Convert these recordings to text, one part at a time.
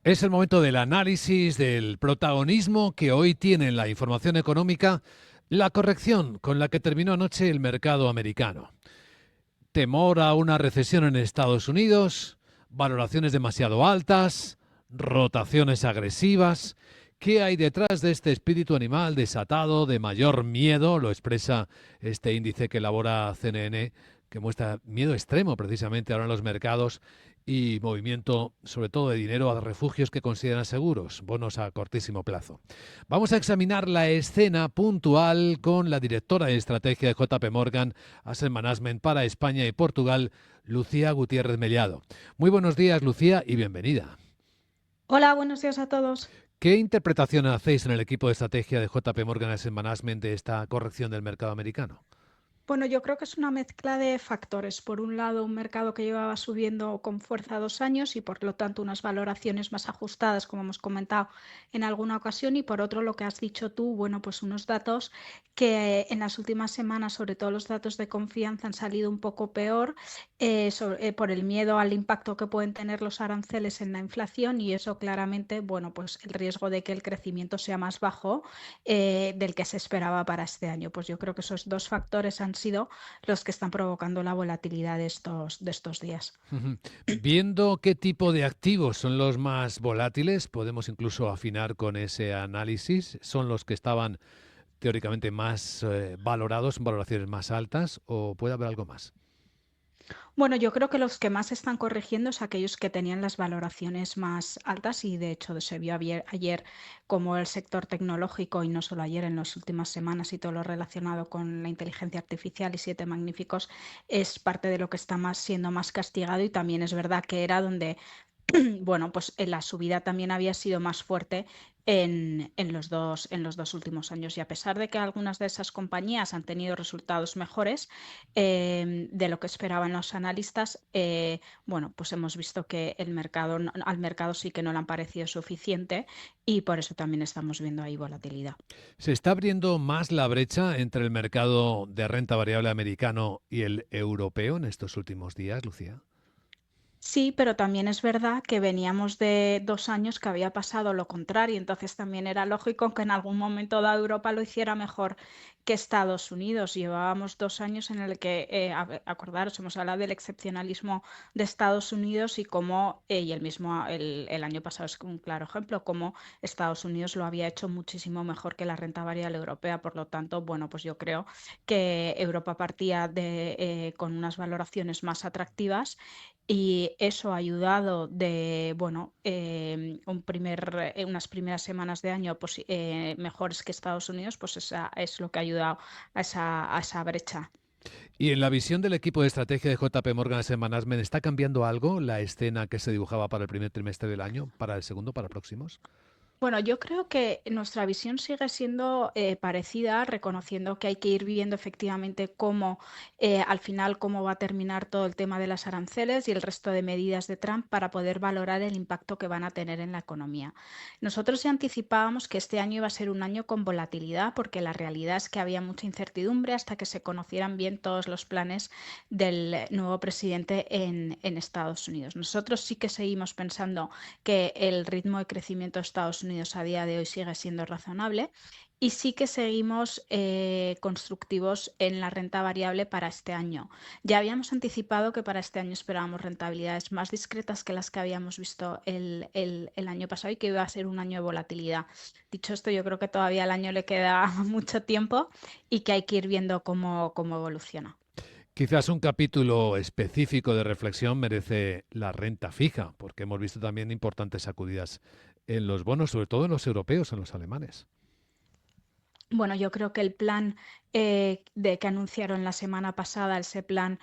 Es el momento del análisis, del protagonismo que hoy tiene en la información económica la corrección con la que terminó anoche el mercado americano. Temor a una recesión en Estados Unidos, valoraciones demasiado altas, rotaciones agresivas. ¿Qué hay detrás de este espíritu animal desatado de mayor miedo? Lo expresa este índice que elabora CNN, que muestra miedo extremo precisamente ahora en los mercados y movimiento sobre todo de dinero a refugios que consideran seguros, bonos a cortísimo plazo. Vamos a examinar la escena puntual con la directora de estrategia de JP Morgan Asset Management para España y Portugal, Lucía Gutiérrez Mellado. Muy buenos días, Lucía, y bienvenida. Hola, buenos días a todos. ¿Qué interpretación hacéis en el equipo de estrategia de JP Morgan Asset Management de esta corrección del mercado americano? Bueno, yo creo que es una mezcla de factores. Por un lado, un mercado que llevaba subiendo con fuerza 2 años y por lo tanto unas valoraciones más ajustadas, como hemos comentado en alguna ocasión. Y por otro, lo que has dicho tú, bueno, pues unos datos que en las últimas semanas, sobre todo los datos de confianza, han salido un poco peor por el miedo al impacto que pueden tener los aranceles en la inflación y eso claramente, bueno, pues el riesgo de que el crecimiento sea más bajo del que se esperaba para este año. Pues yo creo que esos dos factores han sido los que están provocando la volatilidad de estos días. Viendo qué tipo de activos son los más volátiles, podemos incluso afinar con ese análisis. ¿Son los que estaban teóricamente más valorados, en valoraciones más altas, o puede haber algo más? Bueno, yo creo que los que más están corrigiendo es aquellos que tenían las valoraciones más altas y de hecho se vio ayer como el sector tecnológico y no solo ayer, en las últimas semanas y todo lo relacionado con la inteligencia artificial y Siete Magníficos es parte de lo que está siendo más castigado y también es verdad que era donde bueno, pues la subida también había sido más fuerte en los dos últimos años. Y a pesar de que algunas de esas compañías han tenido resultados mejores de lo que esperaban los analistas, bueno, pues hemos visto que al mercado sí que no le han parecido suficiente y por eso también estamos viendo ahí volatilidad. ¿Se está abriendo más la brecha entre el mercado de renta variable americano y el europeo en estos últimos días, Lucía? Sí, pero también es verdad que veníamos de 2 años que había pasado lo contrario, entonces también era lógico que en algún momento dado Europa lo hiciera mejor que Estados Unidos. Llevábamos 2 años en el que, acordaros, hemos hablado del excepcionalismo de Estados Unidos y cómo, y el año pasado es un claro ejemplo, cómo Estados Unidos lo había hecho muchísimo mejor que la renta variable europea. Por lo tanto, bueno, pues yo creo que Europa partía con unas valoraciones más atractivas y eso ha ayudado bueno, unas primeras semanas de año pues, mejores que Estados Unidos, pues esa es lo que ha ayudado a esa brecha. Y en la visión del equipo de estrategia de JP Morgan Asset Management, ¿está cambiando algo la escena que se dibujaba para el primer trimestre del año, para el segundo, para próximos? Bueno, yo creo que nuestra visión sigue siendo parecida, reconociendo que hay que ir viendo efectivamente cómo, al final, cómo va a terminar todo el tema de las aranceles y el resto de medidas de Trump para poder valorar el impacto que van a tener en la economía. Nosotros ya anticipábamos que este año iba a ser un año con volatilidad, porque la realidad es que había mucha incertidumbre hasta que se conocieran bien todos los planes del nuevo presidente en Estados Unidos. Nosotros sí que seguimos pensando que el ritmo de crecimiento de Estados Unidos a día de hoy sigue siendo razonable y sí que seguimos constructivos en la renta variable para este año. Ya habíamos anticipado que para este año esperábamos rentabilidades más discretas que las que habíamos visto el año pasado y que iba a ser un año de volatilidad. Dicho esto, yo creo que todavía al año le queda mucho tiempo y que hay que ir viendo cómo evoluciona. Quizás un capítulo específico de reflexión merece la renta fija, porque hemos visto también importantes sacudidas en los bonos, sobre todo en los europeos, en los alemanes. Bueno, yo creo que el plan de que anunciaron la semana pasada, ese plan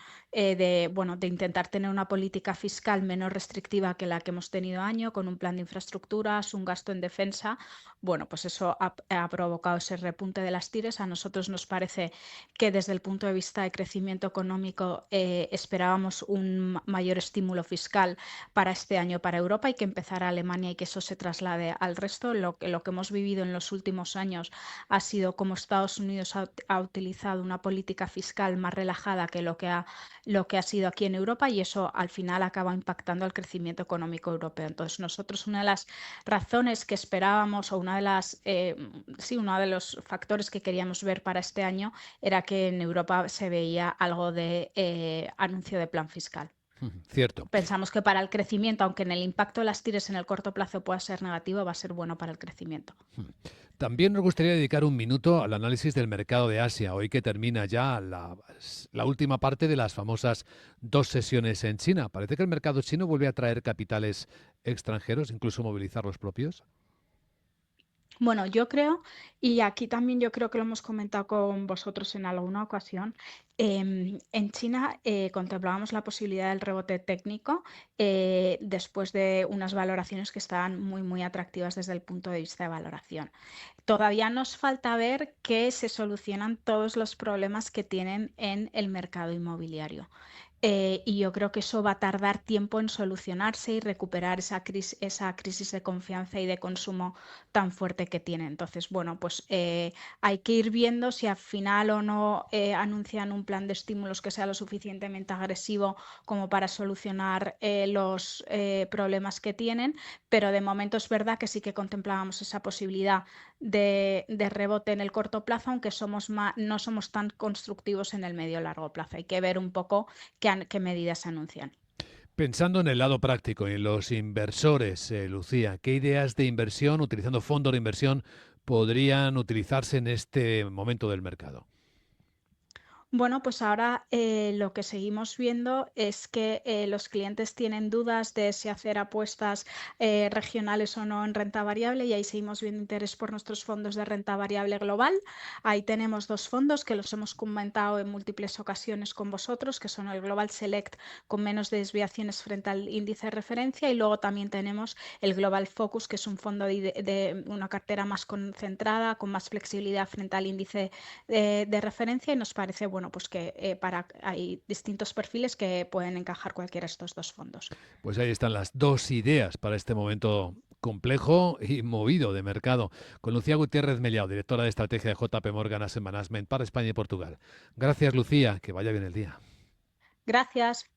bueno, de intentar tener una política fiscal menos restrictiva que la que hemos tenido año, con un plan de infraestructuras, un gasto en defensa, bueno, pues eso ha provocado ese repunte de las tires. A nosotros nos parece que desde el punto de vista de crecimiento económico esperábamos un mayor estímulo fiscal para este año para Europa y que empezara Alemania y que eso se traslade al resto. Lo que hemos vivido en los últimos años ha sido como Estados Unidos ha ha utilizado una política fiscal más relajada que lo que ha sido aquí en Europa y eso al final acaba impactando al crecimiento económico europeo. Entonces, nosotros una de las razones que esperábamos o sí, uno de los factores que queríamos ver para este año era que en Europa se veía algo de anuncio de plan fiscal. Cierto. Pensamos que para el crecimiento, aunque en el impacto de las tires en el corto plazo pueda ser negativo, va a ser bueno para el crecimiento. También nos gustaría dedicar un minuto al análisis del mercado de Asia, hoy que termina ya la última parte de las famosas 2 sesiones en China. Parece que el mercado chino vuelve a traer capitales extranjeros, incluso movilizar los propios. Bueno, yo creo, y aquí también yo creo que lo hemos comentado con vosotros en alguna ocasión, en China contemplábamos la posibilidad del rebote técnico después de unas valoraciones que estaban muy, muy atractivas desde el punto de vista de valoración. Todavía nos falta ver que se solucionan todos los problemas que tienen en el mercado inmobiliario. Y yo creo que eso va a tardar tiempo en solucionarse y recuperar esa crisis de confianza y de consumo tan fuerte que tiene. Entonces, bueno, pues hay que ir viendo si al final o no anuncian un plan de estímulos que sea lo suficientemente agresivo como para solucionar los problemas que tienen, pero de momento es verdad que sí que contemplábamos esa posibilidad de rebote en el corto plazo, aunque no somos tan constructivos en el medio largo plazo. Hay que ver un poco qué medidas se anuncian. Pensando en el lado práctico y en los inversores, Lucía, ¿qué ideas de inversión, utilizando fondos de inversión, podrían utilizarse en este momento del mercado? Bueno, pues ahora lo que seguimos viendo es que los clientes tienen dudas de si hacer apuestas regionales o no en renta variable y ahí seguimos viendo interés por nuestros fondos de renta variable global. Ahí tenemos dos fondos que los hemos comentado en múltiples ocasiones con vosotros, que son el Global Select con menos desviaciones frente al índice de referencia y luego también tenemos el Global Focus, que es un fondo de una cartera más concentrada, con más flexibilidad frente al índice de referencia y nos parece bueno, pues que hay distintos perfiles que pueden encajar cualquiera de estos dos fondos. Pues ahí están las dos ideas para este momento complejo y movido de mercado. Con Lucía Gutiérrez Mellao, directora de estrategia de JP Morgan Asset Management para España y Portugal. Gracias, Lucía. Que vaya bien el día. Gracias.